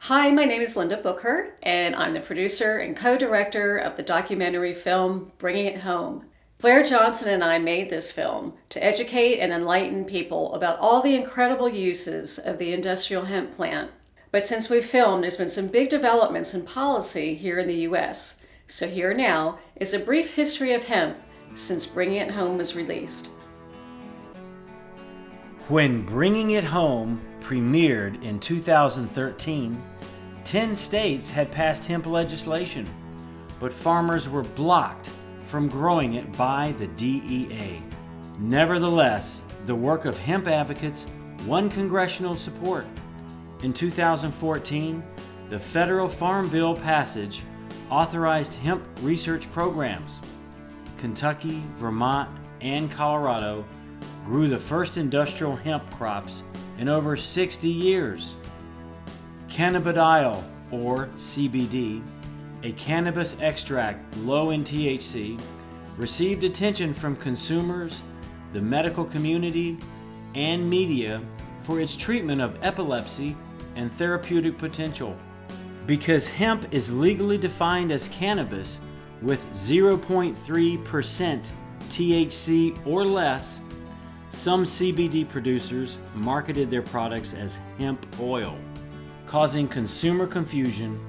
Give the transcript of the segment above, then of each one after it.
Hi, my name is Linda Booker, and I'm the producer and co-director of the documentary film Bringing It Home. Blair Johnson and I made this film to educate and enlighten people about all the incredible uses of the industrial hemp plant. But since we filmed, there's been some big developments in policy here in the U.S. So here now is a brief history of hemp since Bringing It Home was released. When Bringing It Home premiered in 2013, 10 states had passed hemp legislation, but farmers were blocked from growing it by the DEA. Nevertheless, the work of hemp advocates won congressional support. In 2014, the federal Farm Bill passage authorized hemp research programs. Kentucky, Vermont, and Colorado grew the first industrial hemp crops in over 60 years. Cannabidiol, or CBD, a cannabis extract low in THC, received attention from consumers, the medical community, and media for its treatment of epilepsy and therapeutic potential. Because hemp is legally defined as cannabis with 0.3% THC or less, some CBD producers marketed their products as hemp oil, causing consumer confusion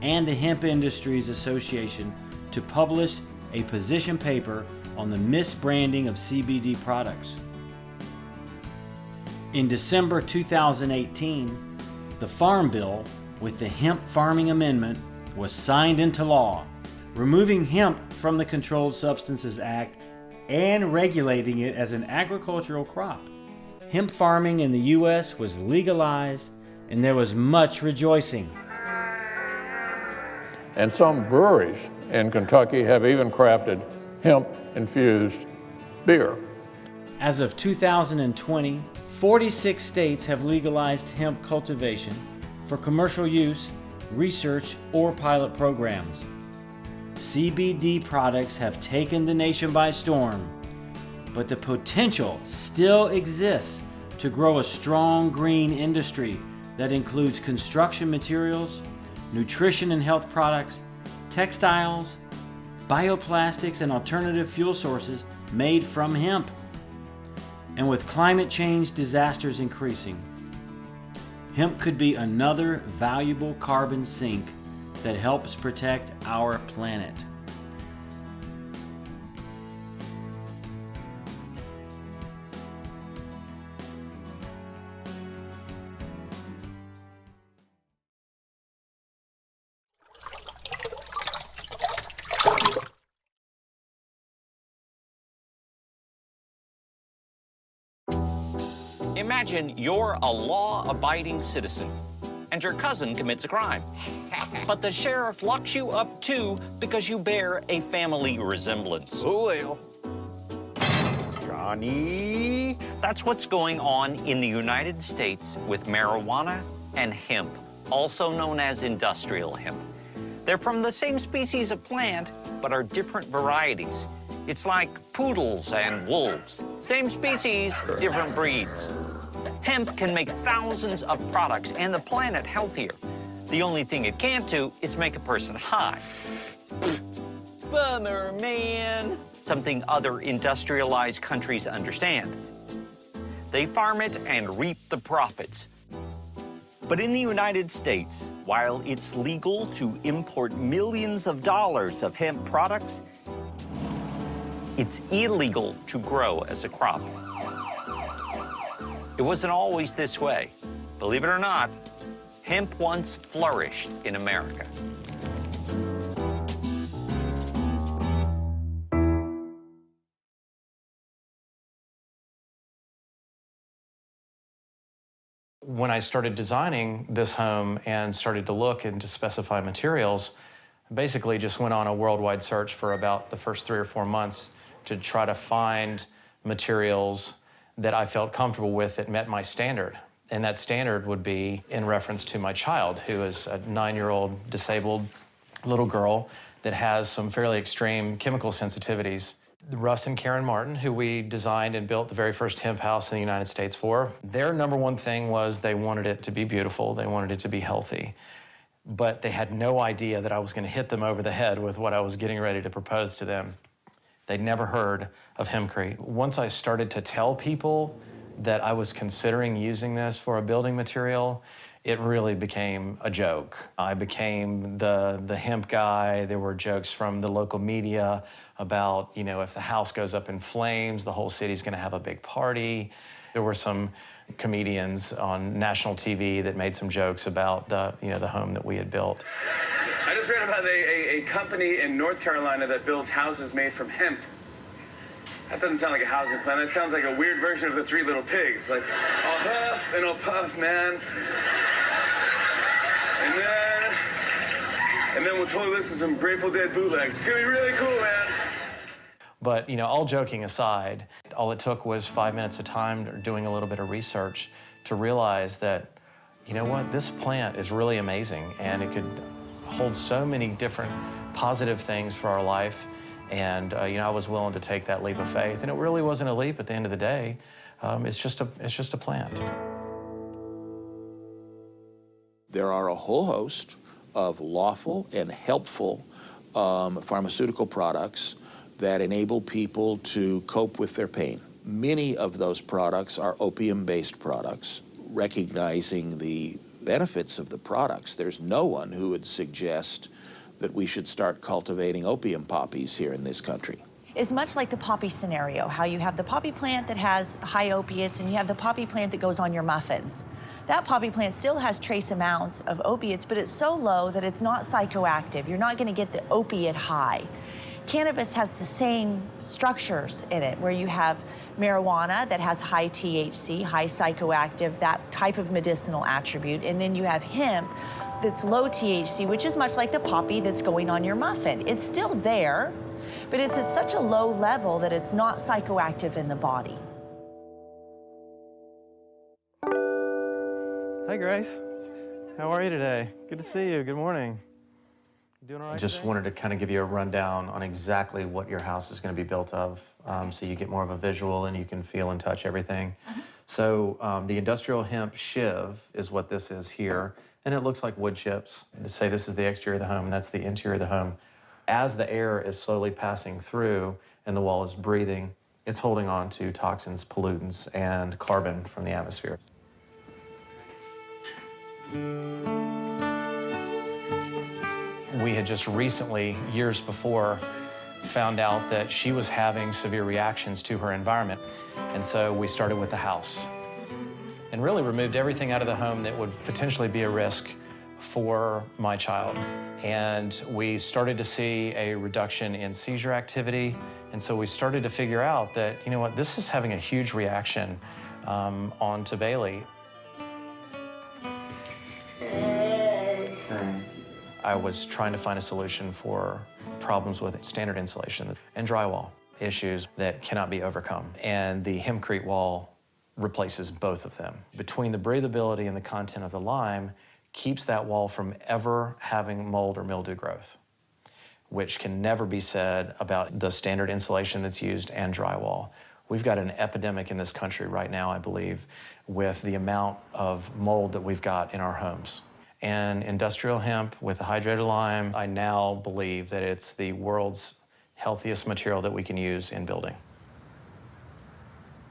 and the Hemp Industries Association to publish a position paper on the misbranding of CBD products. In December 2018, the Farm Bill with the Hemp Farming Amendment was signed into law, removing hemp from the Controlled Substances Act and regulating it as an agricultural crop. Hemp farming in the U.S. was legalized, and there was much rejoicing. And some breweries in Kentucky have even crafted hemp-infused beer. As of 2020, 46 states have legalized hemp cultivation for commercial use, research, or pilot programs. CBD products have taken the nation by storm, but the potential still exists to grow a strong green industry that includes construction materials, nutrition and health products, textiles, bioplastics, and alternative fuel sources made from hemp. And with climate change disasters increasing, hemp could be another valuable carbon sink that helps protect our planet. Imagine you're a law-abiding citizen, and your cousin commits a crime. But the sheriff locks you up too because you bear a family resemblance. Oh, well. Johnny. That's what's going on in the United States with marijuana and hemp, also known as industrial hemp. They're from the same species of plant, but are different varieties. It's like poodles and wolves. Same species, different breeds. Hemp can make thousands of products and the planet healthier. The only thing it can't do is make a person high. Bummer, man. Something other industrialized countries understand. They farm it and reap the profits. But in the United States, while it's legal to import millions of dollars of hemp products, it's illegal to grow as a crop. It wasn't always this way. Believe it or not, hemp once flourished in America. When I started designing this home and started to look and to specify materials, I basically just went on a worldwide search for about the first 3 or 4 months to try to find materials that I felt comfortable with that met my standard. And that standard would be in reference to my child, who is a 9-year-old disabled little girl that has some fairly extreme chemical sensitivities. Russ and Karen Martin, who we designed and built the very first hemp house in the United States for, their number one thing was they wanted it to be beautiful, they wanted it to be healthy. but they had no idea that I was going to hit them over the head with what I was getting ready to propose to them. They'd never heard of hempcrete. Once I started to tell people that I was considering using this for a building material, it really became a joke. I became the hemp guy. There were jokes from the local media about, if the house goes up in flames, the whole city's gonna have a big party. There were some comedians on national TV that made some jokes about the home that we had built. I just read about a company in North Carolina that builds houses made from hemp. That doesn't sound like a housing plan. That sounds like a weird version of the Three Little Pigs. Like, I'll huff and I'll puff, man. And then we'll totally listen to some Grateful Dead bootlegs. It's gonna be really cool, man. But, all joking aside, all it took was 5 minutes of time doing a little bit of research to realize that, this plant is really amazing and it could hold so many different positive things for our life. And, I was willing to take that leap of faith. And it really wasn't a leap at the end of the day. It's just a plant. There are a whole host of lawful and helpful pharmaceutical products that enable people to cope with their pain. Many of those products are opium-based products. Recognizing the benefits of the products, there's no one who would suggest that we should start cultivating opium poppies here in this country. It's much like the poppy scenario, how you have the poppy plant that has high opiates and you have the poppy plant that goes on your muffins. That poppy plant still has trace amounts of opiates, but it's so low that it's not psychoactive. You're not going to get the opiate high. Cannabis has the same structures in it, where you have marijuana that has high THC, high psychoactive, that type of medicinal attribute, and then you have hemp that's low THC, which is much like the poppy that's going on your muffin. It's still there, but it's at such a low level that it's not psychoactive in the body. Hi, Grace. How are you today? Good to see you. Good morning. You doing all right Just today? wanted to kind of give you a rundown on exactly what your house is going to be built of, so you get more of a visual and you can feel and touch everything. So the industrial hemp shiv is what this is here, and it looks like wood chips. To say this is the exterior of the home, and that's the interior of the home. As the air is slowly passing through and the wall is breathing, it's holding on to toxins, pollutants, and carbon from the atmosphere. We had just recently, years before, found out that she was having severe reactions to her environment. And so we started with the house and really removed everything out of the home that would potentially be a risk for my child. And we started to see a reduction in seizure activity. And so we started to figure out that, this is having a huge reaction onto Bailey. I was trying to find a solution for problems with standard insulation and drywall issues that cannot be overcome. And the hempcrete wall replaces both of them. Between the breathability and the content of the lime, keeps that wall from ever having mold or mildew growth, which can never be said about the standard insulation that's used and drywall. We've got an epidemic in this country right now, I believe, with the amount of mold that we've got in our homes. And industrial hemp with the hydrated lime, I now believe that it's the world's healthiest material that we can use in building.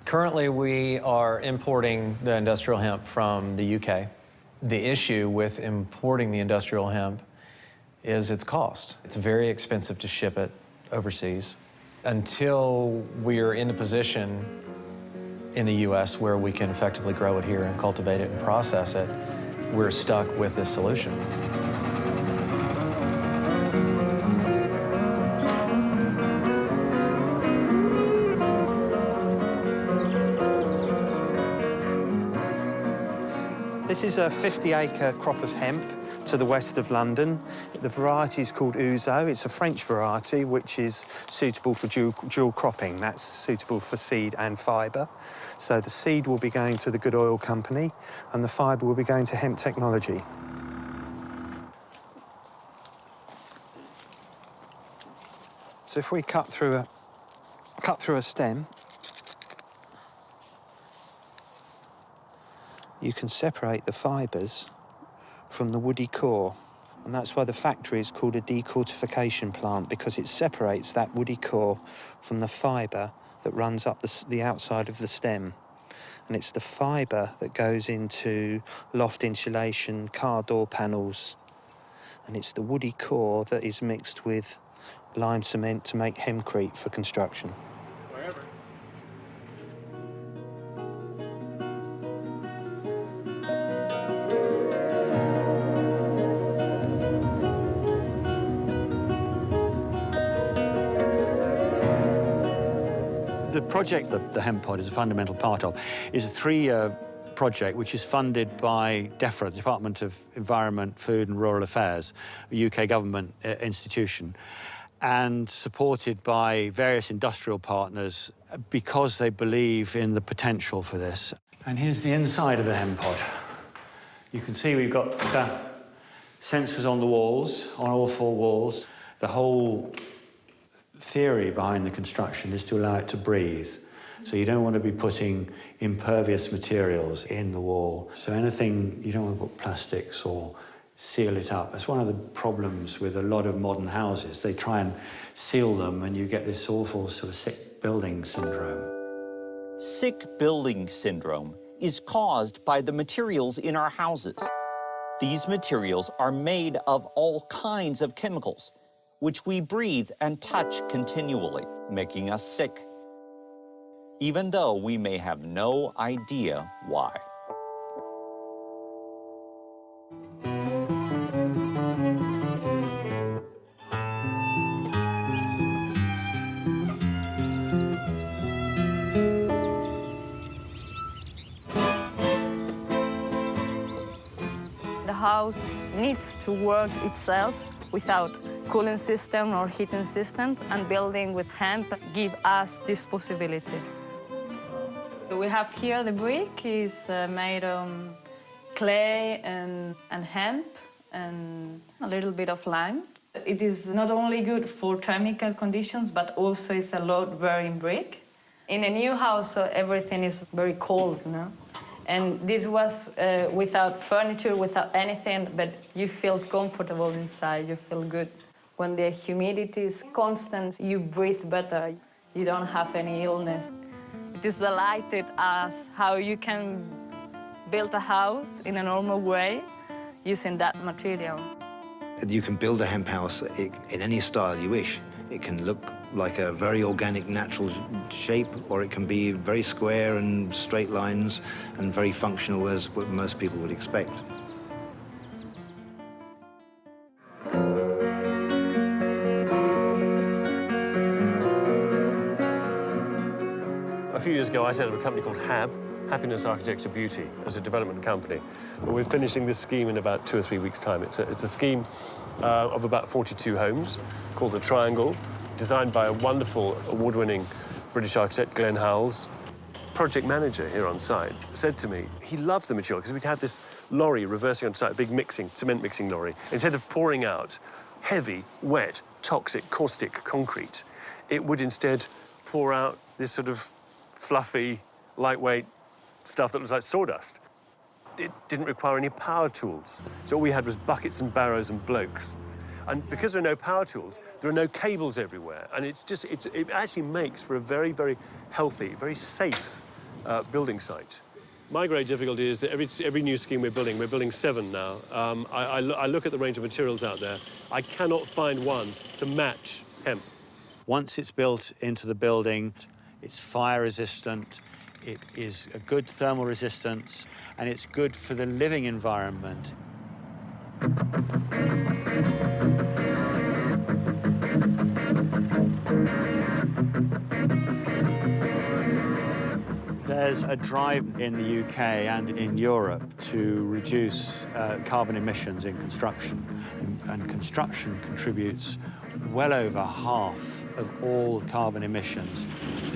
Currently, we are importing the industrial hemp from the UK. The issue with importing the industrial hemp is its cost. It's very expensive to ship it overseas. Until we're in a position in the US where we can effectively grow it here and cultivate it and process it, we're stuck with this solution. This is a 50-acre crop of hemp to the west of London. The variety is called Ouzo. It's a French variety which is suitable for dual cropping. That's suitable for seed and fibre. So the seed will be going to the Good Oil Company and the fibre will be going to Hemp Technology. So if we cut through a stem, you can separate the fibres from the woody core. And that's why the factory is called a decortification plant, because it separates that woody core from the fibre that runs up the outside of the stem. And it's the fibre that goes into loft insulation, car door panels, and it's the woody core that is mixed with lime cement to make hempcrete for construction. The project that the hemp pod is a fundamental part of is a three-year project which is funded by DEFRA, the Department of Environment, Food and Rural Affairs, a UK government institution, and supported by various industrial partners because they believe in the potential for this. And here's the inside of the hemp pod. You can see we've got sensors on the walls, on all four walls. The whole theory behind the construction is to allow it to breathe. So you don't want to be putting impervious materials in the wall. So anything, you don't want to put plastics or seal it up. That's one of the problems with a lot of modern houses. They try and seal them and you get this awful sort of sick building syndrome. Sick building syndrome is caused by the materials in our houses. These materials are made of all kinds of chemicals, which we breathe and touch continually, making us sick, even though we may have no idea why. The house needs to work itself without cooling system or heating systems, and building with hemp give us this possibility. We have here the brick is made of clay and hemp and a little bit of lime. It is not only good for chemical conditions, but also it's a load-bearing brick. In a new house, everything is very cold, you know? And this was without furniture, without anything, but you feel comfortable inside, you feel good. When the humidity is constant, you breathe better. You don't have any illness. It is delighted us how you can build a house in a normal way using that material. You can build a hemp house in any style you wish. It can look like a very organic, natural shape, or it can be very square and straight lines and very functional as what most people would expect. A few years ago, I set up a company called HAB, Happiness Architecture Beauty, as a development company. We're finishing this scheme in about 2 or 3 weeks' time. It's a scheme of about 42 homes called The Triangle, designed by a wonderful award-winning British architect, Glenn Howells. Project manager here on site said to me he loved the material because we'd had this lorry reversing on site, a big cement mixing lorry. Instead of pouring out heavy, wet, toxic, caustic concrete, it would instead pour out this sort of fluffy, lightweight stuff that looks like sawdust. It didn't require any power tools. So all we had was buckets and barrows and blokes. And because there are no power tools, there are no cables everywhere. And it actually makes for a very, very healthy, very safe building site. My great difficulty is that every new scheme we're building 7 now. I look at the range of materials out there. I cannot find one to match hemp. Once it's built into the building, it's fire resistant, it is a good thermal resistance, and it's good for the living environment. There's a drive in the UK and in Europe to reduce carbon emissions in construction, and construction contributes well over half of all carbon emissions.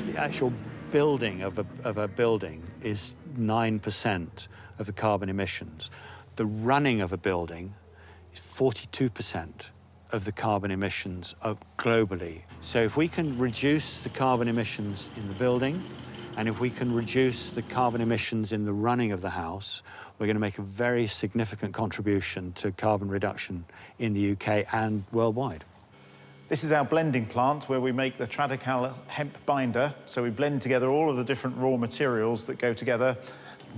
The actual building of a building is 9% of the carbon emissions. The running of a building is 42% of the carbon emissions globally. So if we can reduce the carbon emissions in the building And if we can reduce the carbon emissions in the running of the house, we're going to make a very significant contribution to carbon reduction in the UK and worldwide. This is our blending plant where we make the Tradical hemp binder. So we blend together all of the different raw materials that go together.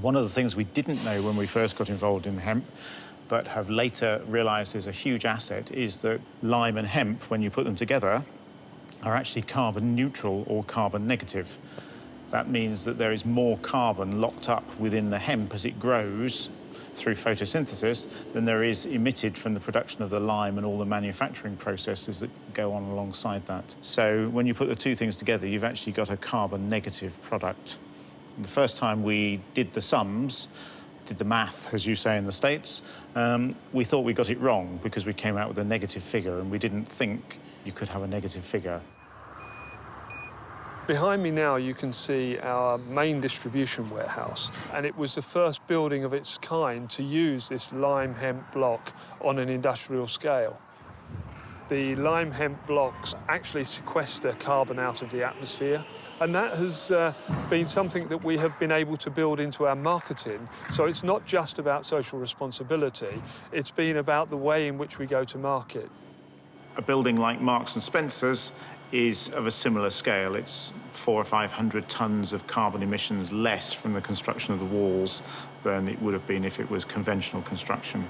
One of the things we didn't know when we first got involved in hemp, but have later realised is a huge asset, is that lime and hemp, when you put them together, are actually carbon neutral or carbon negative. That means that there is more carbon locked up within the hemp as it grows through photosynthesis than there is emitted from the production of the lime and all the manufacturing processes that go on alongside that. So when you put the two things together, you've actually got a carbon negative product. And the first time we did the sums, did the math, as you say in the States, we thought we got it wrong because we came out with a negative figure and we didn't think you could have a negative figure. Behind me now you can see our main distribution warehouse, and it was the first building of its kind to use this lime hemp block on an industrial scale. The lime hemp blocks actually sequester carbon out of the atmosphere, and that has been something that we have been able to build into our marketing. So it's not just about social responsibility, it's been about the way in which we go to market. A building like Marks and Spencer's is of a similar scale. It's 400 or 500 tons of carbon emissions less from the construction of the walls than it would have been if it was conventional construction.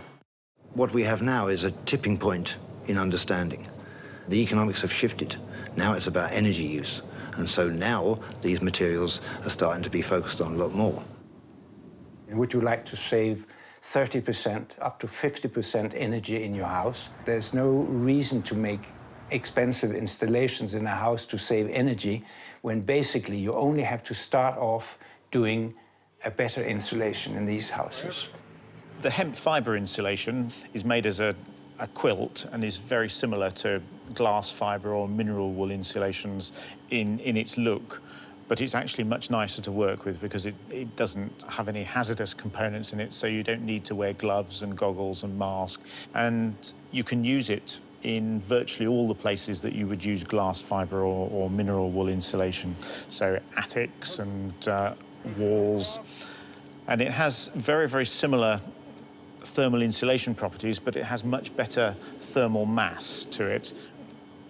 What we have now is a tipping point in understanding. The economics have shifted. Now it's about energy use. And so now these materials are starting to be focused on a lot more. Would you like to save 30%, up to 50% energy in your house? There's no reason to make expensive installations in a house to save energy when basically you only have to start off doing a better insulation in these houses. The hemp fibre insulation is made as a quilt and is very similar to glass fibre or mineral wool insulations in its look, but it's actually much nicer to work with because it doesn't have any hazardous components in it, so you don't need to wear gloves and goggles and mask, and you can use it in virtually all the places that you would use glass fibre or mineral wool insulation, so attics and walls. And it has very, very similar thermal insulation properties, but it has much better thermal mass to it.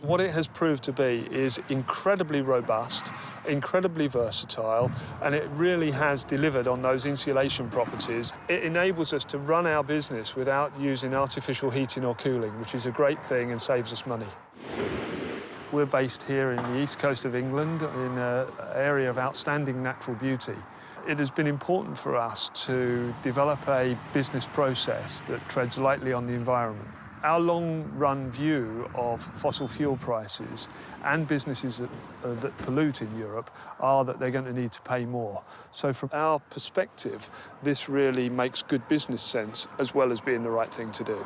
What it has proved to be is incredibly robust, incredibly versatile, and it really has delivered on those insulation properties. It enables us to run our business without using artificial heating or cooling, which is a great thing and saves us money. We're based here in the east coast of England in an area of outstanding natural beauty. It has been important for us to develop a business process that treads lightly on the environment. Our long-run view of fossil fuel prices and businesses that pollute in Europe are that they're going to need to pay more. So from our perspective, this really makes good business sense as well as being the right thing to do.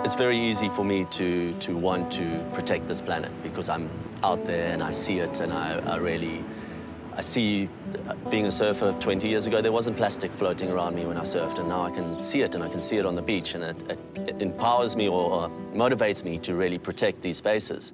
It's very easy for me to want to protect this planet because I'm out there and I see it, and I see being a surfer 20 years ago, there wasn't plastic floating around me when I surfed, and now I can see it, and I can see it on the beach, and it empowers me or motivates me to really protect these spaces.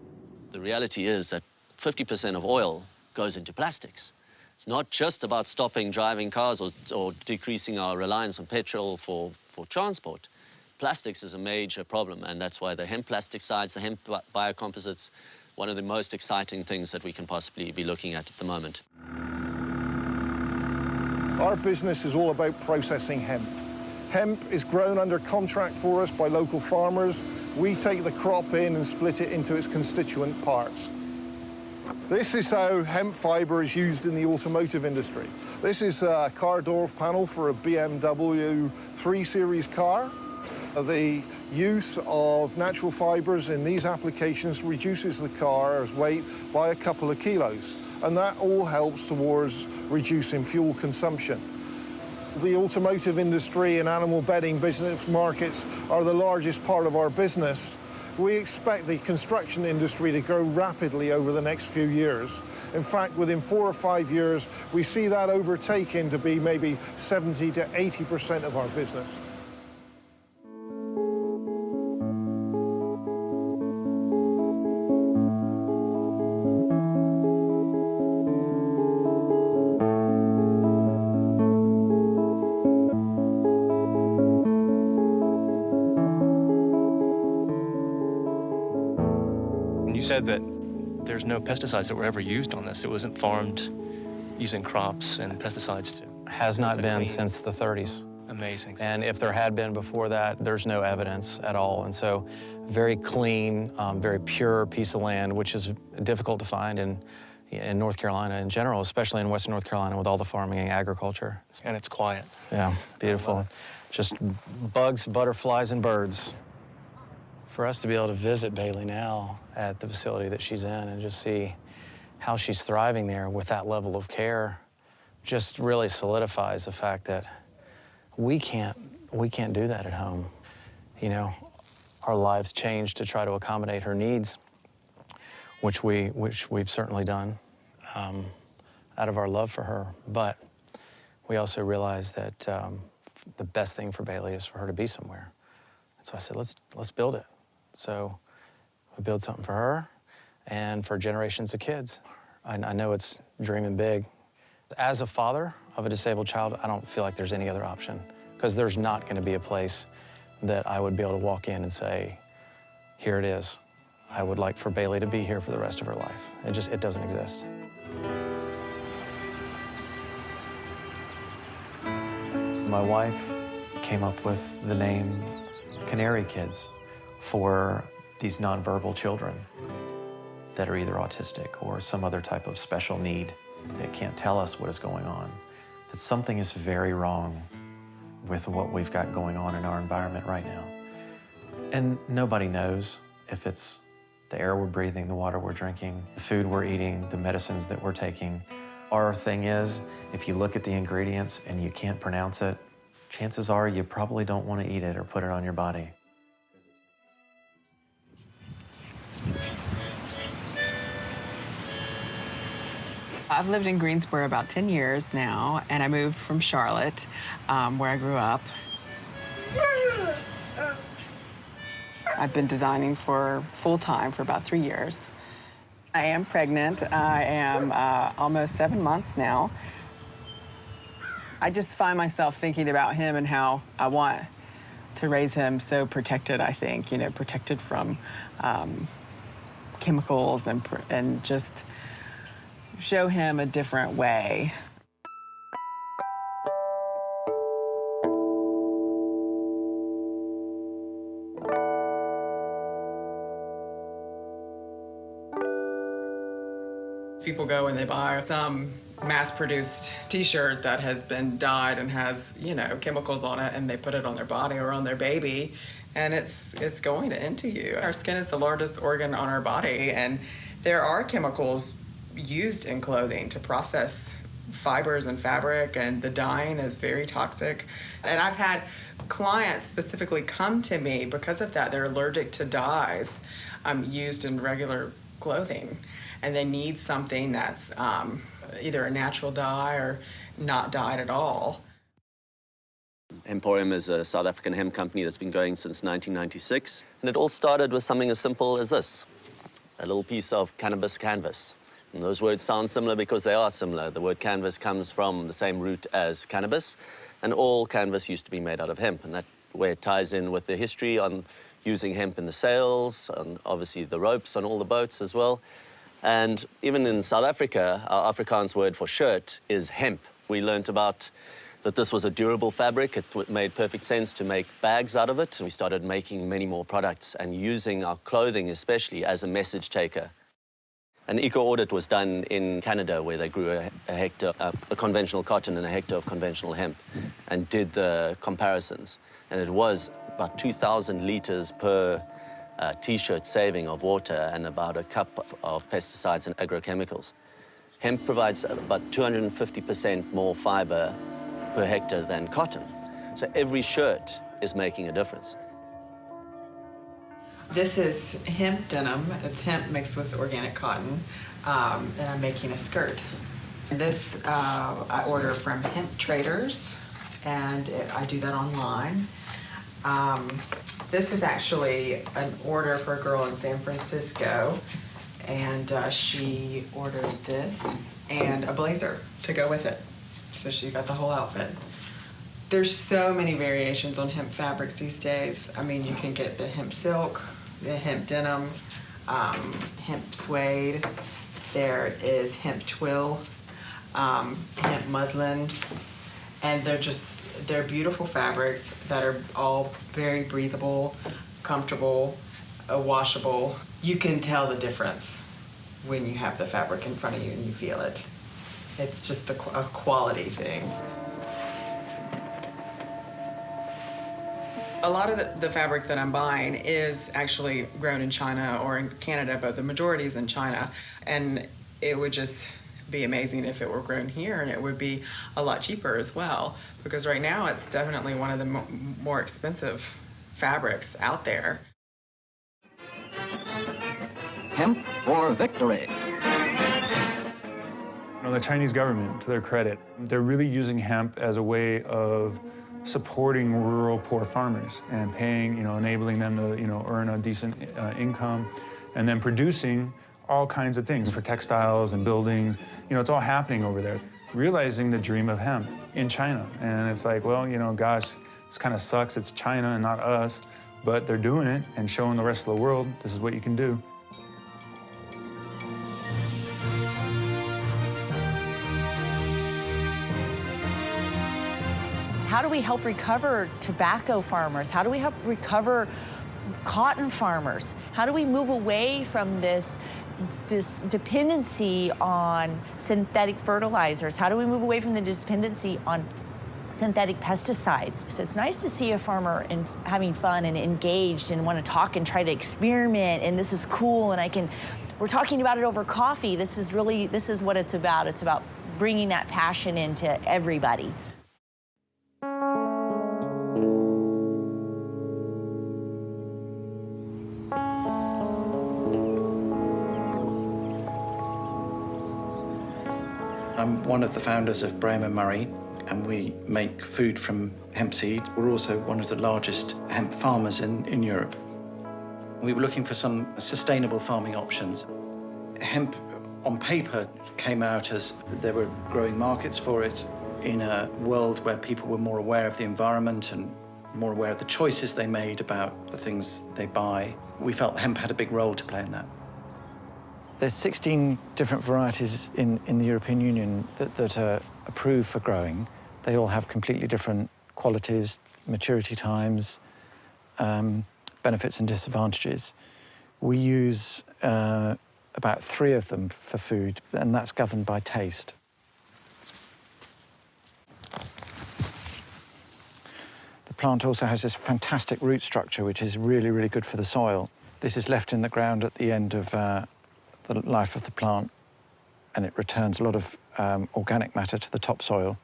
The reality is that 50% of oil goes into plastics. It's not just about stopping driving cars or decreasing our reliance on petrol for transport. Plastics is a major problem, and that's why the hemp plastic sides, the hemp biocomposites, one of the most exciting things that we can possibly be looking at the moment. Our business is all about processing hemp. Hemp is grown under contract for us by local farmers. We take the crop in and split it into its constituent parts. This is how hemp fibre is used in the automotive industry. This is a car door panel for a BMW 3 Series car. The use of natural fibres in these applications reduces the car's weight by a couple of kilos, and that all helps towards reducing fuel consumption. The automotive industry and animal bedding business markets are the largest part of our business. We expect the construction industry to grow rapidly over the next few years. In fact, within 4 or 5 years, we see that overtaking to be maybe 70 to 80% of our business. said that there's no pesticides that were ever used on this. It wasn't farmed using crops and pesticides to... Has not been since the 30s. Amazing. And if there had been before that, there's no evidence at all. And so very clean, very pure piece of land, which is difficult to find in North Carolina in general, especially in Western North Carolina with all the farming and agriculture. And it's quiet. Yeah, beautiful. Just bugs, butterflies, and birds. For us to be able to visit Bailey now at the facility that she's in and just see how she's thriving there with that level of care just really solidifies the fact that we can't do that at home. You know, our lives changed to try to accommodate her needs, which we've certainly done out of our love for her. But we also realized that the best thing for Bailey is for her to be somewhere. And so I said, let's build it. So we build something for her and for generations of kids. I know it's dreaming big. As a father of a disabled child, I don't feel like there's any other option, because there's not going to be a place that I would be able to walk in and say, here it is. I would like for Bailey to be here for the rest of her life. It doesn't exist. My wife came up with the name Canary Kids for these nonverbal children that are either autistic or some other type of special need that can't tell us what is going on. That something is very wrong with what we've got going on in our environment right now. And nobody knows if it's the air we're breathing, the water we're drinking, the food we're eating, the medicines that we're taking. Our thing is, if you look at the ingredients and you can't pronounce it, chances are you probably don't want to eat it or put it on your body. I've lived in Greensboro about 10 years now, and I moved from Charlotte, where I grew up. I've been designing for full-time for about 3 years. I am pregnant. I am almost 7 months now. I just find myself thinking about him and how I want to raise him so protected, I think, you know, protected from chemicals and just show him a different way. People go and they buy some mass-produced t-shirt that has been dyed and has, you know, chemicals on it, and they put it on their body or on their baby, and it's going into you. Our skin is the largest organ on our body, and there are chemicals used in clothing to process fibers and fabric, and the dyeing is very toxic. And I've had clients specifically come to me because of that. They're allergic to dyes used in regular clothing, and they need something that's either a natural dye or not dyed at all. Emporium is a South African hemp company that's been going since 1996, and it all started with something as simple as this, a little piece of cannabis canvas. And those words sound similar because they are similar. The word canvas comes from the same root as cannabis, and all canvas used to be made out of hemp, and that way it ties in with the history on using hemp in the sails, and obviously the ropes on all the boats as well. And even in South Africa, our Afrikaans word for shirt is hemp. We learnt about that this was a durable fabric. It made perfect sense to make bags out of it, and we started making many more products and using our clothing especially as a message taker. An eco-audit was done in Canada where they grew a hectare of conventional cotton and a hectare of conventional hemp and did the comparisons. And it was about 2,000 liters per t-shirt saving of water and about a cup of pesticides and agrochemicals. Hemp provides about 250% more fiber per hectare than cotton. So every shirt is making a difference. This is hemp denim. It's hemp mixed with organic cotton, and I'm making a skirt. This I order from Hemp Traders, and I do that online. This is actually an order for a girl in San Francisco, and she ordered this and a blazer to go with it. So she got the whole outfit. There's so many variations on hemp fabrics these days. I mean, you can get the hemp silk, the hemp denim, hemp suede, there is hemp twill, hemp muslin, and they're beautiful fabrics that are all very breathable, comfortable, washable. You can tell the difference when you have the fabric in front of you and you feel it. It's just a quality thing. A lot of the fabric that I'm buying is actually grown in China or in Canada, but the majority is in China. And it would just be amazing if it were grown here, and it would be a lot cheaper as well, because right now it's definitely one of the more expensive fabrics out there. Hemp for victory. You know, the Chinese government, to their credit, they're really using hemp as a way of supporting rural poor farmers and paying, enabling them to, earn a decent income, and then producing all kinds of things for textiles and buildings. It's all happening over there. Realizing the dream of hemp in China. And it's like, well, gosh, this kind of sucks. It's China and not us, but they're doing it and showing the rest of the world this is what you can do. How do we help recover tobacco farmers? How do we help recover cotton farmers? How do we move away from this dependency on synthetic fertilizers? How do we move away from the dependency on synthetic pesticides? So it's nice to see a farmer having fun and engaged and want to talk and try to experiment, and this is cool, and we're talking about it over coffee. This is what it's about. It's about bringing that passion into everybody. I'm one of the founders of Brahma Murray, and we make food from hemp seed. We're also one of the largest hemp farmers in Europe. We were looking for some sustainable farming options. Hemp, on paper, came out as there were growing markets for it in a world where people were more aware of the environment and more aware of the choices they made about the things they buy. We felt hemp had a big role to play in that. There's 16 different varieties in the European Union that are approved for growing. They all have completely different qualities, maturity times, benefits and disadvantages. We use about 3 of them for food, and that's governed by taste. The plant also has this fantastic root structure, which is really, really good for the soil. This is left in the ground at the end of the life of the plant, and it returns a lot of organic matter to the topsoil.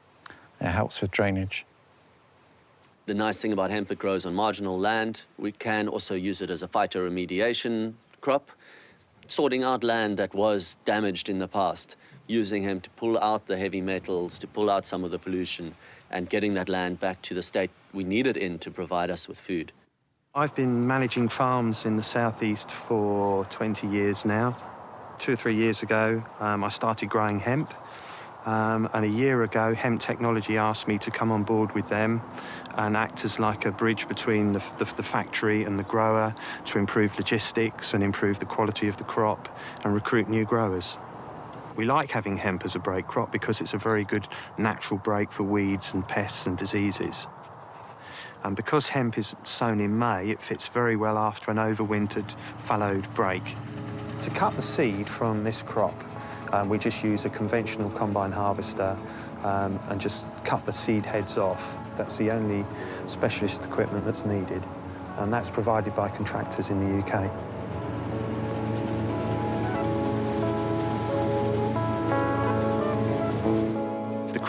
It helps with drainage. The nice thing about hemp, it grows on marginal land. We can also use it as a phytoremediation crop, sorting out land that was damaged in the past, using hemp to pull out the heavy metals, to pull out some of the pollution, and getting that land back to the state we need it in to provide us with food. I've been managing farms in the southeast for 20 years now. 2 or 3 years ago, I started growing hemp. And a year ago, Hemp Technology asked me to come on board with them and act as like a bridge between the factory and the grower to improve logistics and improve the quality of the crop and recruit new growers. We like having hemp as a break crop because it's a very good natural break for weeds and pests and diseases. And because hemp is sown in May, it fits very well after an overwintered fallowed break. To cut the seed from this crop, we just use a conventional combine harvester and just cut the seed heads off. That's the only specialist equipment that's needed, and that's provided by contractors in the UK.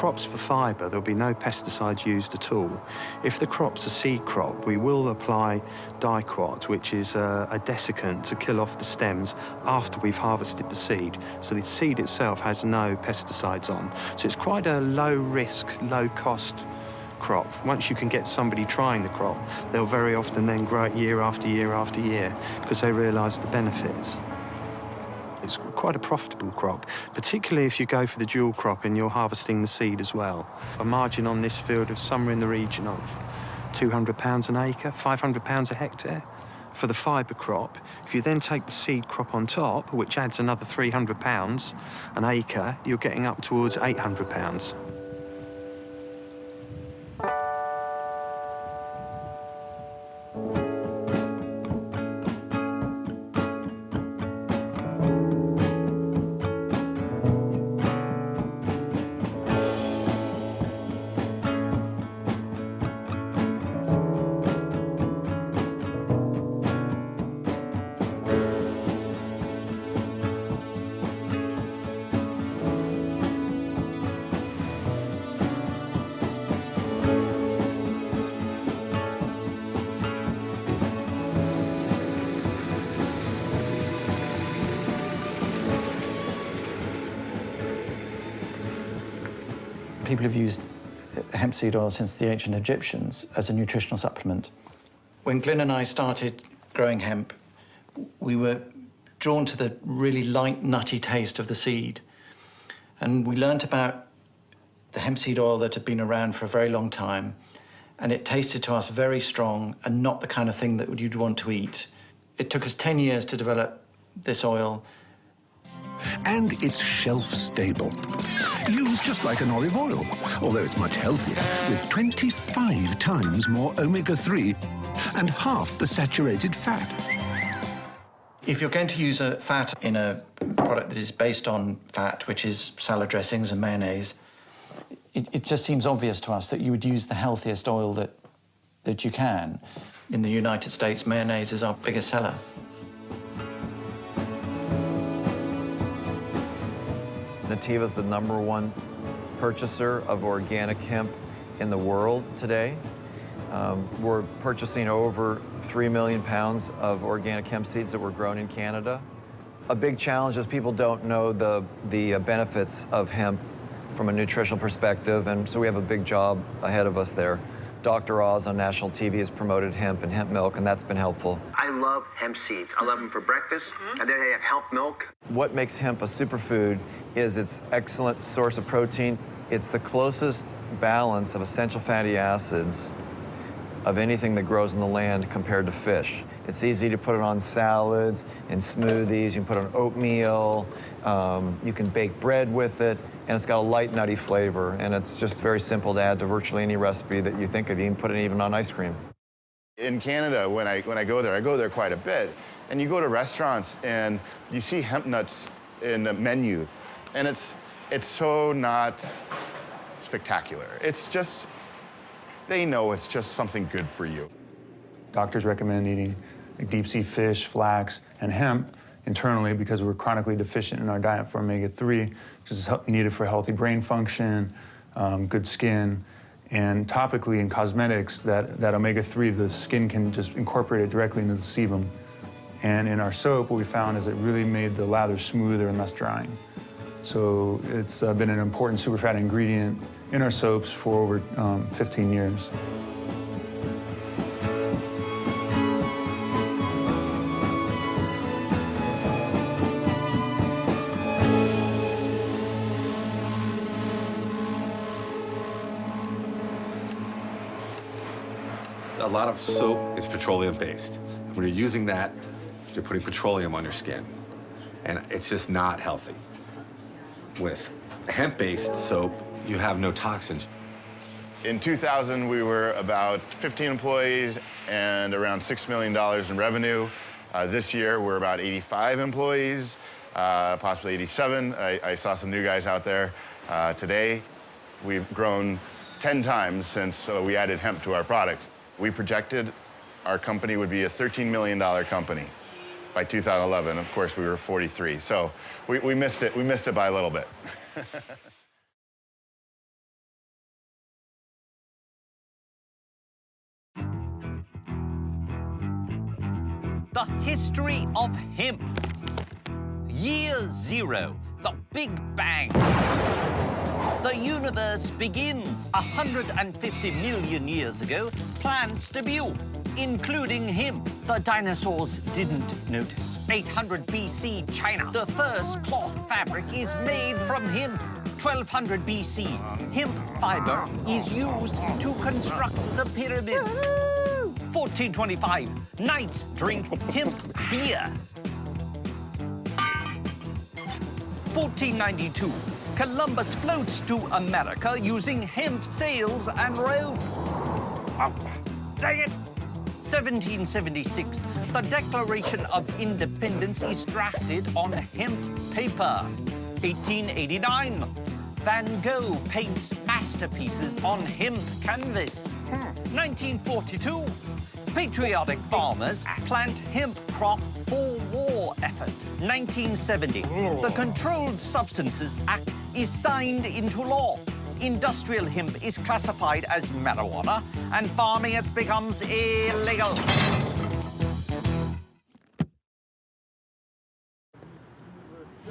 Crops for fibre, there'll be no pesticides used at all. If the crop's a seed crop, we will apply diquat, which is a desiccant to kill off the stems after we've harvested the seed. So the seed itself has no pesticides on. So it's quite a low-risk, low-cost crop. Once you can get somebody trying the crop, they'll very often then grow it year after year after year because they realise the benefits. It's quite a profitable crop, particularly if you go for the dual crop and you're harvesting the seed as well. A margin on this field of somewhere in the region of £200 an acre, £500 a hectare. for the fibre crop. If you then take the seed crop on top, which adds another £300 an acre, you're getting up towards £800. People have used hemp seed oil since the ancient Egyptians as a nutritional supplement. When Glyn and I started growing hemp, we were drawn to the really light, nutty taste of the seed. And we learnt about the hemp seed oil that had been around for a very long time, and it tasted to us very strong and not the kind of thing that you'd want to eat. It took us 10 years to develop this oil. And it's shelf-stable. Used just like an olive oil, although it's much healthier, with 25 times more omega-3 and half the saturated fat. If you're going to use a fat in a product that is based on fat, which is salad dressings and mayonnaise, it just seems obvious to us that you would use the healthiest oil that you can. In the United States, mayonnaise is our biggest seller. Nativa's the #1 purchaser of organic hemp in the world today. We're purchasing over 3 million pounds of organic hemp seeds that were grown in Canada. A big challenge is people don't know the benefits of hemp from a nutritional perspective, and so we have a big job ahead of us there. Dr. Oz on national TV has promoted hemp and hemp milk, and that's been helpful. I love hemp seeds. I love them for breakfast, and then they have hemp milk. What makes hemp a superfood is its excellent source of protein. It's the closest balance of essential fatty acids of anything that grows in the land compared to fish. It's easy to put it on salads and smoothies. You can put it on oatmeal. You can bake bread with it. And it's got a light, nutty flavor. And it's just very simple to add to virtually any recipe that you think of. You can put it even on ice cream. In Canada, when I go there quite a bit. And you go to restaurants and you see hemp nuts in the menu. And it's so not spectacular. It's just, they know it's just something good for you. Doctors recommend eating deep sea fish, flax, and hemp internally because we're chronically deficient in our diet for omega-3, which is needed for healthy brain function, good skin, and topically in cosmetics, that omega-3, the skin can just incorporate it directly into the sebum. And in our soap, what we found is it really made the lather smoother and less drying. So it's been an important superfat ingredient in our soaps for over 15 years. A lot of soap is petroleum-based. When you're using that, you're putting petroleum on your skin, and it's just not healthy. With hemp-based soap, you have no toxins. In 2000, we were about 15 employees and around $6 million in revenue. This year, we're about 85 employees, possibly 87. I saw some new guys out there today. We've grown 10 times since we added hemp to our product. We projected our company would be a $13 million company by 2011. Of course, we were 43, so we missed it. We missed it by a little bit. The history of hemp. Year 0, the Big Bang. The universe begins 150 million years ago. Plants debut, including hemp. The dinosaurs didn't notice. 800 BC, China. The first cloth fabric is made from hemp. 1200 BC, hemp fiber is used to construct the pyramids. 1425, knights drink hemp beer. 1492, Columbus floats to America using hemp sails and rope. Oh, dang it! 1776, the Declaration of Independence is drafted on hemp paper. 1889, Van Gogh paints masterpieces on hemp canvas. 1942, patriotic farmers plant hemp crop for war effort. 1970, the Controlled Substances Act is signed into law. Industrial hemp is classified as marijuana, and farming it becomes illegal.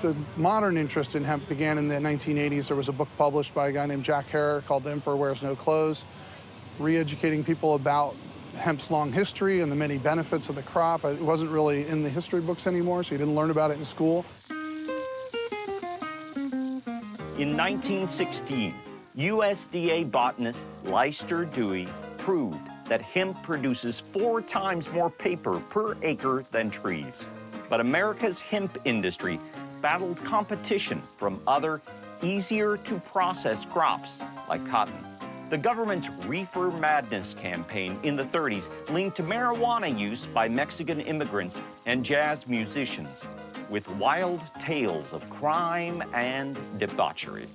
The modern interest in hemp began in the 1980s. There was a book published by a guy named Jack Herer called The Emperor Wears No Clothes, re-educating people about hemp's long history and the many benefits of the crop. It wasn't really in the history books anymore, so you didn't learn about it in school. In 1916, USDA botanist Leicester Dewey proved that hemp produces 4 times more paper per acre than trees. But America's hemp industry battled competition from other, easier-to-process crops like cotton. The government's Reefer Madness campaign in the 30s linked marijuana use by Mexican immigrants and jazz musicians with wild tales of crime and debauchery.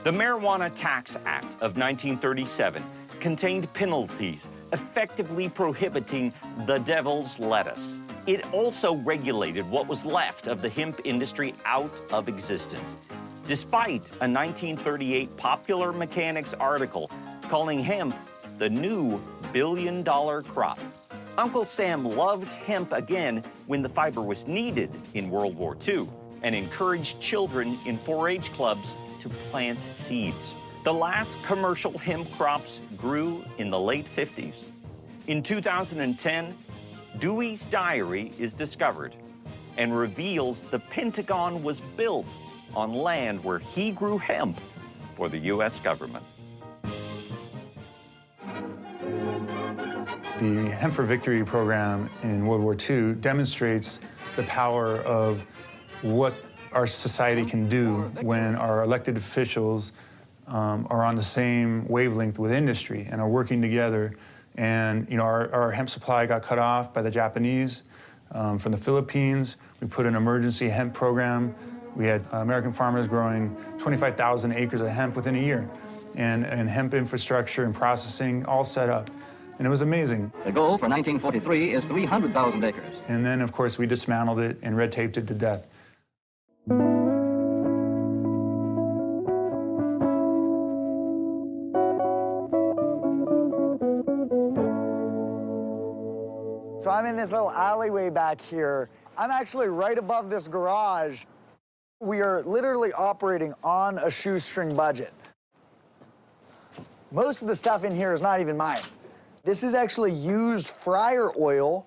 The Marijuana Tax Act of 1937 contained penalties effectively prohibiting the devil's lettuce. It also regulated what was left of the hemp industry out of existence, despite a 1938 Popular Mechanics article calling hemp the new billion-dollar crop. Uncle Sam loved hemp again when the fiber was needed in World War II and encouraged children in 4-H clubs to plant seeds. The last commercial hemp crops grew in the late 50s. In 2010, Dewey's diary is discovered and reveals the Pentagon was built on land where he grew hemp for the U.S. government. The Hemp for Victory program in World War II demonstrates the power of what our society can do when our elected officials are on the same wavelength with industry and are working together. And you know, our hemp supply got cut off by the Japanese from the Philippines. We put an emergency hemp program. We had American farmers growing 25,000 acres of hemp within a year, and hemp infrastructure and processing all set up. And it was amazing. The goal for 1943 is 300,000 acres. And then, of course, we dismantled it and red taped it to death. So I'm in this little alleyway back here. I'm actually right above this garage. We are literally operating on a shoestring budget. Most of the stuff in here is not even mine. This is actually used fryer oil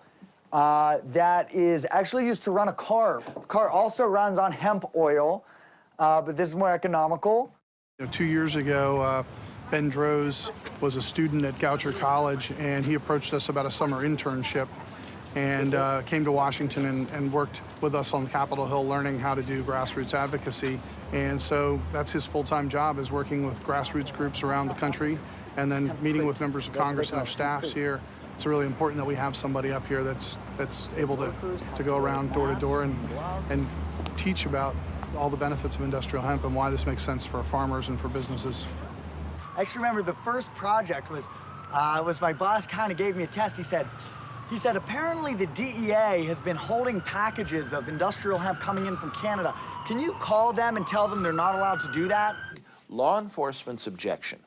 that is actually used to run a car. The car also runs on hemp oil, but this is more economical. 2 years ago, Ben Droz was a student at Goucher College, and he approached us about a summer internship and came to Washington and worked with us on Capitol Hill learning how to do grassroots advocacy. And so that's his full-time job, is working with grassroots groups around the country and then meeting with members of Congress and their staffs here. It's really important that we have somebody up here that's able to go around door to door and teach about all the benefits of industrial hemp and why this makes sense for farmers and for businesses. I actually remember the first project was my boss kind of gave me a test. He said, apparently the DEA has been holding packages of industrial hemp coming in from Canada. Can you call them and tell them they're not allowed to do that? Law enforcement's objection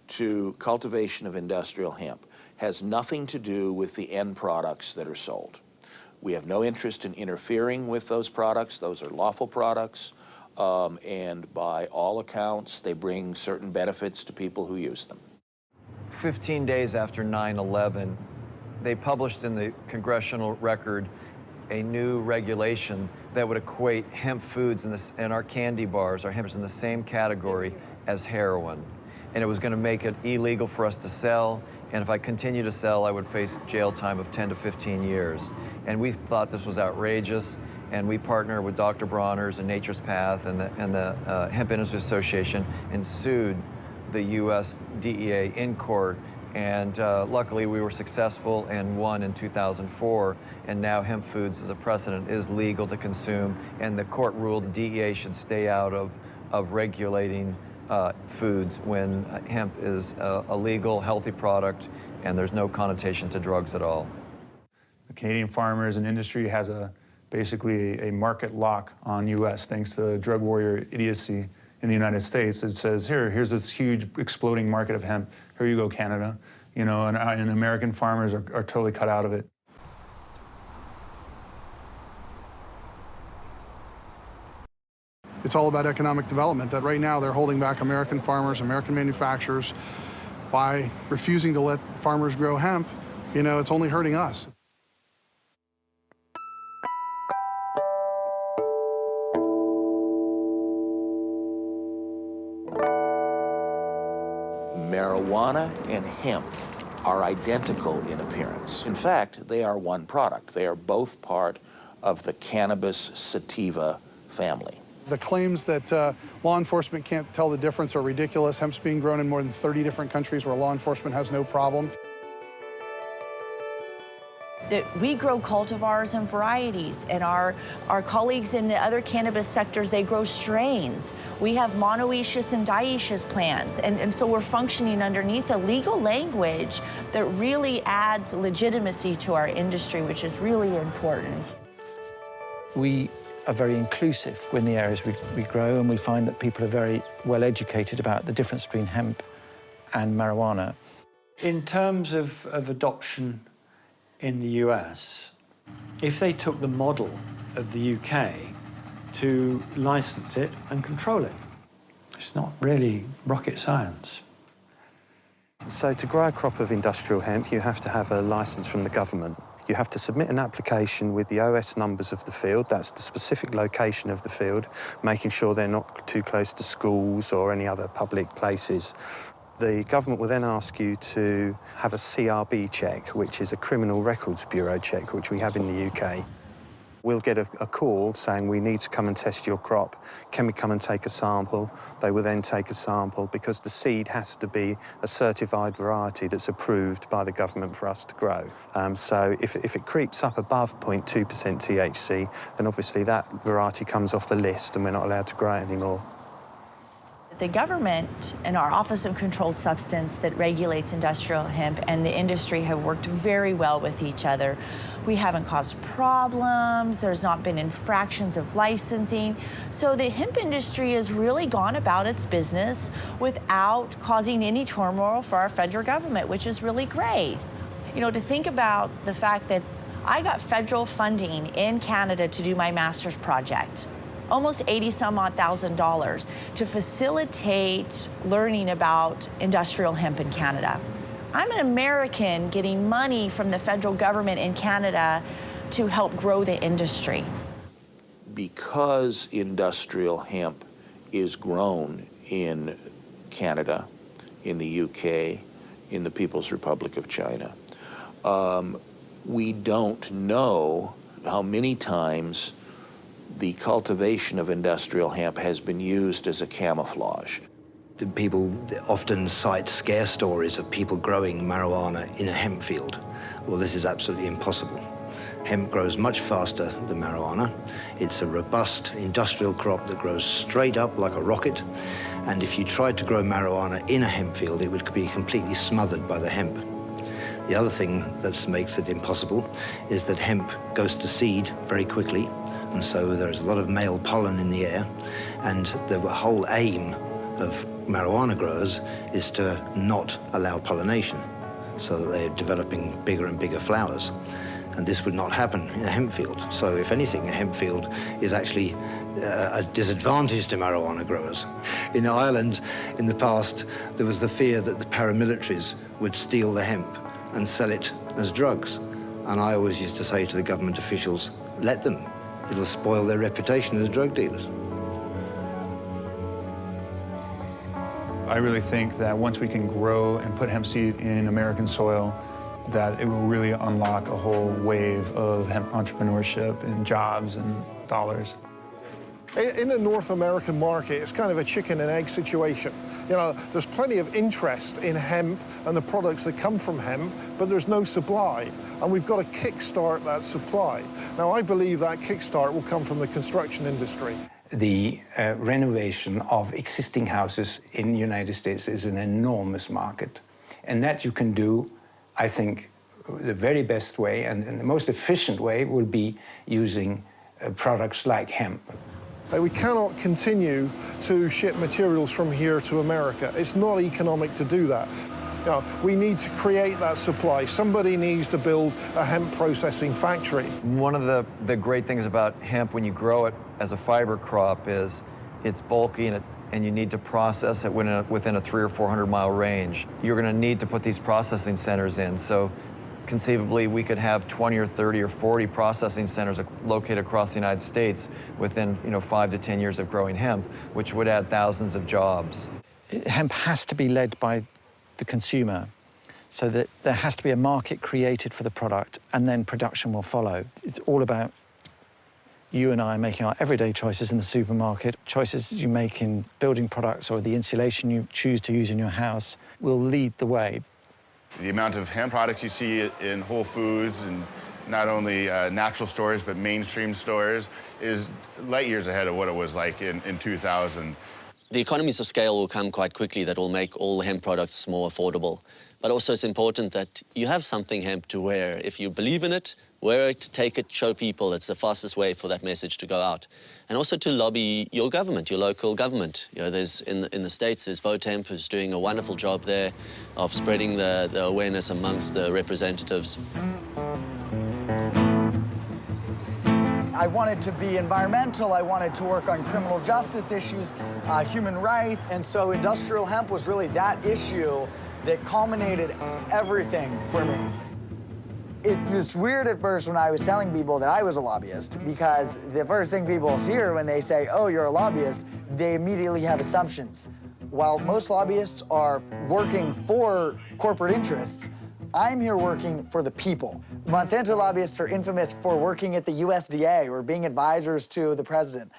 to cultivation of industrial hemp has nothing to do with the end products that are sold. We have no interest in interfering with those products. Those are lawful products, and by all accounts, they bring certain benefits to people who use them. 15 days after 9/11, they published in the Congressional Record a new regulation that would equate hemp foods and our candy bars, our hemp, in the same category as heroin. and it was going to make it illegal for us to sell. And if I continue to sell, I would face jail time of 10 to 15 years. And we thought this was outrageous. And we partnered with Dr. Bronner's and Nature's Path and the Hemp Industry Association and sued the U.S. DEA in court. And luckily, we were successful and won in 2004. And now hemp foods, as a precedent, is legal to consume. And the court ruled the DEA should stay out of regulating foods when hemp is a legal, healthy product, and there's no connotation to drugs at all. The Canadian farmers and industry has basically a market lock on U.S. thanks to drug warrior idiocy in the United States. It says, here's this huge exploding market of hemp. Here you go, Canada. You know, and American farmers are totally cut out of it. It's all about economic development, that right now they're holding back American farmers, American manufacturers by refusing to let farmers grow hemp. You know, it's only hurting us. Marijuana and hemp are identical in appearance. In fact, they are one product. They are both part of the cannabis sativa family. The claims that law enforcement can't tell the difference are ridiculous. Hemp's being grown in more than 30 different countries where law enforcement has no problem. That we grow cultivars and varieties, and our colleagues in the other cannabis sectors, they grow strains. We have monoecious and dioecious plants, and so we're functioning underneath a legal language that really adds legitimacy to our industry, which is really important. We are very inclusive in the areas we grow, and we find that people are very well educated about the difference between hemp and marijuana. In terms of adoption in the US, if they took the model of the UK to license it and control it, it's not really rocket science. So to grow a crop of industrial hemp, you have to have a license from the government. You have to submit an application with the OS numbers of the field, that's the specific location of the field, making sure they're not too close to schools or any other public places. The government will then ask you to have a CRB check, which is a Criminal Records Bureau check, which we have in the UK. We'll get a call saying we need to come and test your crop. Can we come and take a sample? They will then take a sample because the seed has to be a certified variety that's approved by the government for us to grow. So if it creeps up above 0.2% THC, then obviously that variety comes off the list and we're not allowed to grow it anymore. The government and our Office of Controlled Substance that regulates industrial hemp and the industry have worked very well with each other. We haven't caused problems, there's not been infractions of licensing, so the hemp industry has really gone about its business without causing any turmoil for our federal government, which is really great. You know, to think about the fact that I got federal funding in Canada to do my master's project. Almost $80-some-odd thousand to facilitate learning about industrial hemp in Canada. I'm an American getting money from the federal government in Canada to help grow the industry. Because industrial hemp is grown in Canada, in the UK, in the People's Republic of China, we don't know how many times the cultivation of industrial hemp has been used as a camouflage. The people often cite scare stories of people growing marijuana in a hemp field. Well, this is absolutely impossible. Hemp grows much faster than marijuana. It's a robust industrial crop that grows straight up like a rocket. And if you tried to grow marijuana in a hemp field, it would be completely smothered by the hemp. The other thing that makes it impossible is that hemp goes to seed very quickly. And so there's a lot of male pollen in the air, and the whole aim of marijuana growers is to not allow pollination, so that they're developing bigger and bigger flowers. And this would not happen in a hemp field. So if anything, a hemp field is actually a disadvantage to marijuana growers. In Ireland, in the past, there was the fear that the paramilitaries would steal the hemp and sell it as drugs. And I always used to say to the government officials, let them. It'll spoil their reputation as drug dealers. I really think that once we can grow and put hemp seed in American soil, that it will really unlock a whole wave of hemp entrepreneurship and jobs and dollars. In the North American market, it's kind of a chicken and egg situation. You know, there's plenty of interest in hemp and the products that come from hemp, but there's no supply, and we've got to kickstart that supply. Now, I believe that kickstart will come from the construction industry. The renovation of existing houses in the United States is an enormous market, and that you can do, I think, the very best way and the most efficient way will be using products like hemp. We cannot continue to ship materials from here to America. It's not economic to do that. You know, we need to create that supply. Somebody needs to build a hemp processing factory. One of the great things about hemp when you grow it as a fiber crop is it's bulky and you need to process it within a 300 or 400 mile range. You're going to need to put these processing centers in. So conceivably, we could have 20 or 30 or 40 processing centers located across the United States within 5 to 10 years of growing hemp, which would add thousands of jobs. Hemp has to be led by the consumer, so that there has to be a market created for the product, and then production will follow. It's all about you and I making our everyday choices in the supermarket, choices you make in building products or the insulation you choose to use in your house will lead the way. The amount of hemp products you see in Whole Foods and not only natural stores but mainstream stores is light years ahead of what it was like in 2000. The economies of scale will come quite quickly that will make all hemp products more affordable. But also it's important that you have something hemp to wear. If you believe in it, wear it, take it, show people. It's the fastest way for that message to go out. And also to lobby your government, your local government. There's in the States, there's Vote Hemp, who's doing a wonderful job there of spreading the awareness amongst the representatives. I wanted to be environmental, I wanted to work on criminal justice issues, human rights, and so industrial hemp was really that issue that culminated everything for me. It was weird at first when I was telling people that I was a lobbyist, because the first thing people hear when they say, oh, you're a lobbyist, they immediately have assumptions. While most lobbyists are working for corporate interests, I'm here working for the people. Monsanto lobbyists are infamous for working at the USDA or being advisors to the president.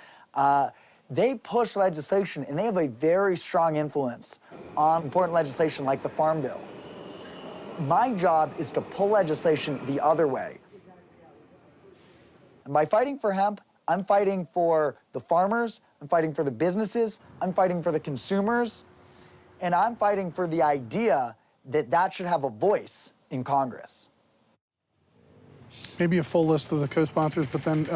They push legislation, and they have a very strong influence on important legislation like the Farm Bill. My job is to pull legislation the other way. And by fighting for hemp, I'm fighting for the farmers, I'm fighting for the businesses, I'm fighting for the consumers, and I'm fighting for the idea that that should have a voice in Congress. Maybe a full list of the co-sponsors, but then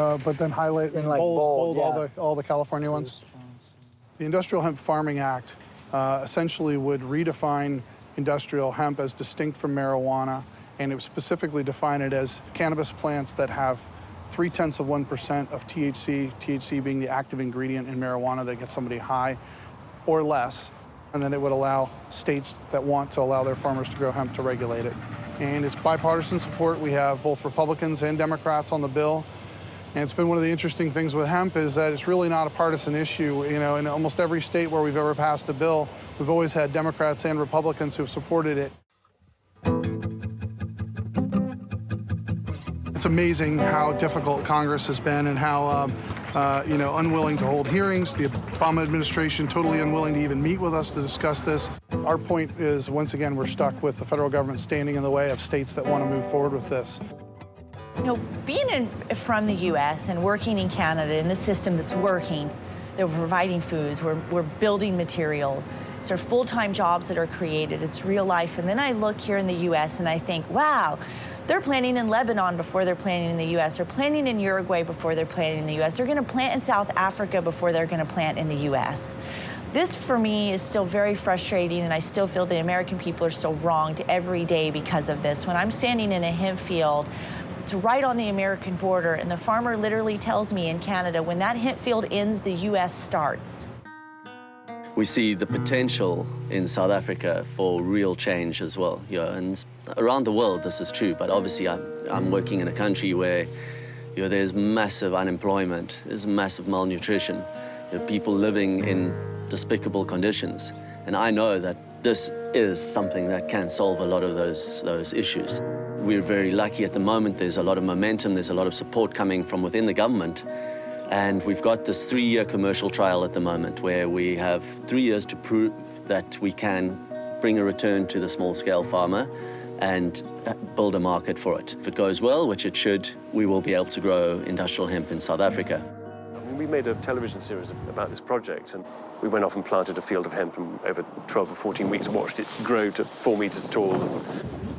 highlight in bold yeah. all the California ones. The Industrial Hemp Farming Act essentially would redefine industrial hemp as distinct from marijuana, and it would specifically define it as cannabis plants that have 0.3% of THC, THC being the active ingredient in marijuana that gets somebody high or less. And then it would allow states that want to allow their farmers to grow hemp to regulate it. And it's bipartisan support. We have both Republicans and Democrats on the bill. And it's been one of the interesting things with hemp is that it's really not a partisan issue. You know, in almost every state where we've ever passed a bill, we've always had Democrats and Republicans who have supported it. It's amazing how difficult Congress has been and how unwilling to hold hearings. The Obama administration totally unwilling to even meet with us to discuss this. Our point is, once again, we're stuck with the federal government standing in the way of states that want to move forward with this. You know, being from the U.S. and working in Canada in a system that's working, that we're providing foods, we're building materials. These are full-time jobs that are created. It's real life. And then I look here in the U.S. and I think, wow, they're planting in Lebanon before they're planting in the U.S. They're planting in Uruguay before they're planting in the U.S. They're going to plant in South Africa before they're going to plant in the U.S. This, for me, is still very frustrating, and I still feel the American people are still wronged every day because of this. When I'm standing in a hemp field, it's right on the American border, and the farmer literally tells me in Canada, when that hemp field ends, the U.S. starts. We see the potential in South Africa for real change as well. And around the world this is true, but obviously I'm working in a country where there's massive unemployment, there's massive malnutrition, people living in despicable conditions. And I know that this is something that can solve a lot of those issues. We're very lucky at the moment. There's a lot of momentum, there's a lot of support coming from within the government. And we've got this 3-year commercial trial at the moment where we have 3 years to prove that we can bring a return to the small-scale farmer and build a market for it. If it goes well, which it should, we will be able to grow industrial hemp in South Africa. We made a television series about this project, and we went off and planted a field of hemp and over 12 or 14 weeks watched it grow to 4 meters tall.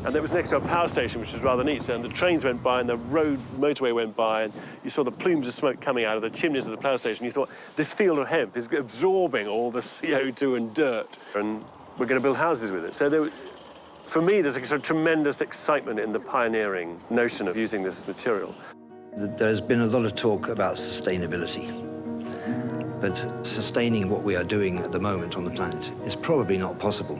And it was next to a power station, which was rather neat. So, and the trains went by and the motorway went by, and you saw the plumes of smoke coming out of the chimneys of the power station. You thought, this field of hemp is absorbing all the CO2 and dirt, and we're going to build houses with it. So for me, there's a sort of tremendous excitement in the pioneering notion of using this material. There's been a lot of talk about sustainability, but sustaining what we are doing at the moment on the planet is probably not possible.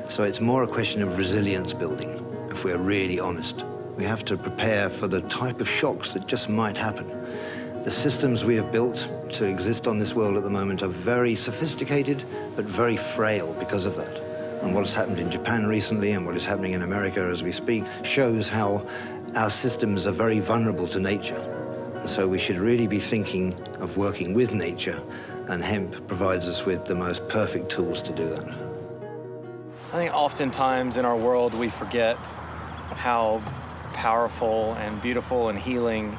So it's more a question of resilience building, if we're really honest. We have to prepare for the type of shocks that just might happen. The systems we have built to exist on this world at the moment are very sophisticated, but very frail because of that. And what has happened in Japan recently and what is happening in America as we speak shows how our systems are very vulnerable to nature. And so we should really be thinking of working with nature, and hemp provides us with the most perfect tools to do that. I think oftentimes in our world we forget how powerful and beautiful and healing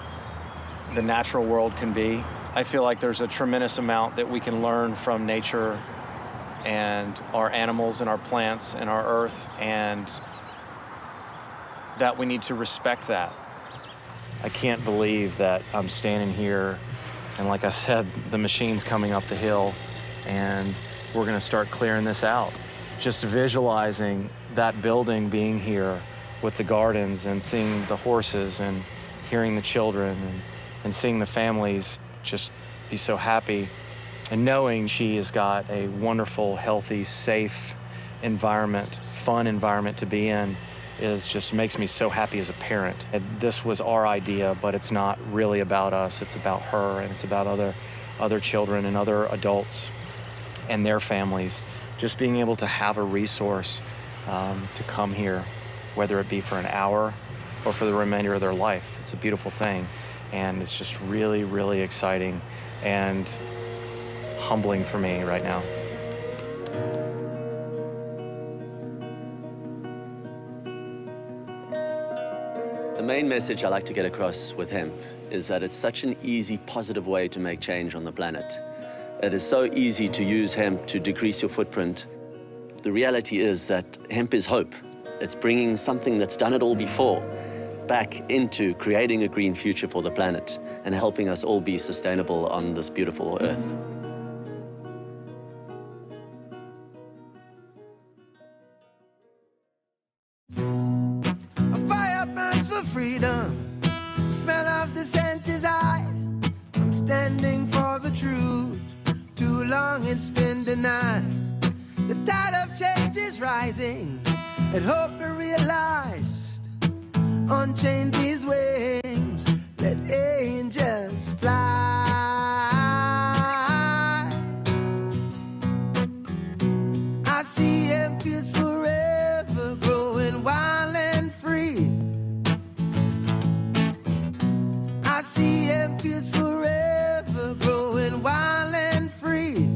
the natural world can be. I feel like there's a tremendous amount that we can learn from nature and our animals and our plants and our earth, and that we need to respect that. I can't believe that I'm standing here and, like I said, the machine's coming up the hill and we're gonna start clearing this out. Just visualizing that building being here with the gardens and seeing the horses and hearing the children and seeing the families just be so happy, and knowing she has got a wonderful, healthy, safe environment, fun environment to be in, just makes me so happy as a parent. And this was our idea, but it's not really about us. It's about her, and it's about other children and other adults and their families. Just being able to have a resource to come here, whether it be for an hour or for the remainder of their life. It's a beautiful thing, and it's just really, really exciting and humbling for me right now. The main message I like to get across with hemp is that it's such an easy, positive way to make change on the planet. It is so easy to use hemp to decrease your footprint. The reality is that hemp is hope. It's bringing something that's done it all before back into creating a green future for the planet and helping us all be sustainable on this beautiful earth. A fire burns for freedom. The smell of the scent is high. I'm standing for the truth. Too long it's been denied. The tide of change is rising, and hope is realized. Unchain these wings, let angels fly. I see hemp fields forever growing wild and free. I see hemp fields forever growing wild and free.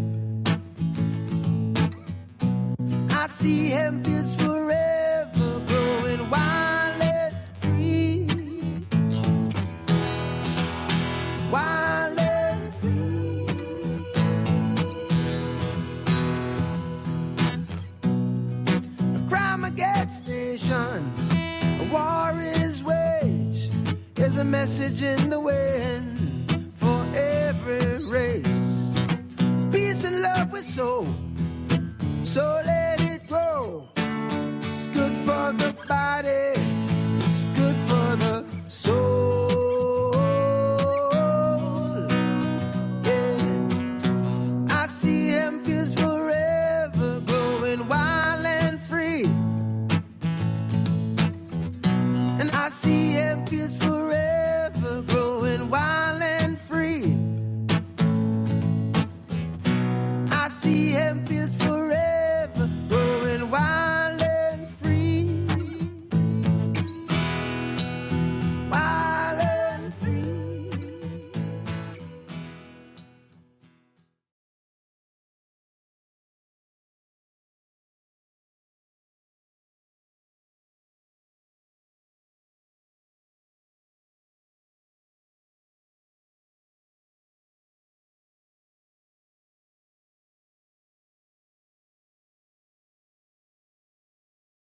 I see hemp fields forever growing wild and free. Wild and free. A crime against nations, a war is waged. There's a message in the wind for every race. Peace and love with soul.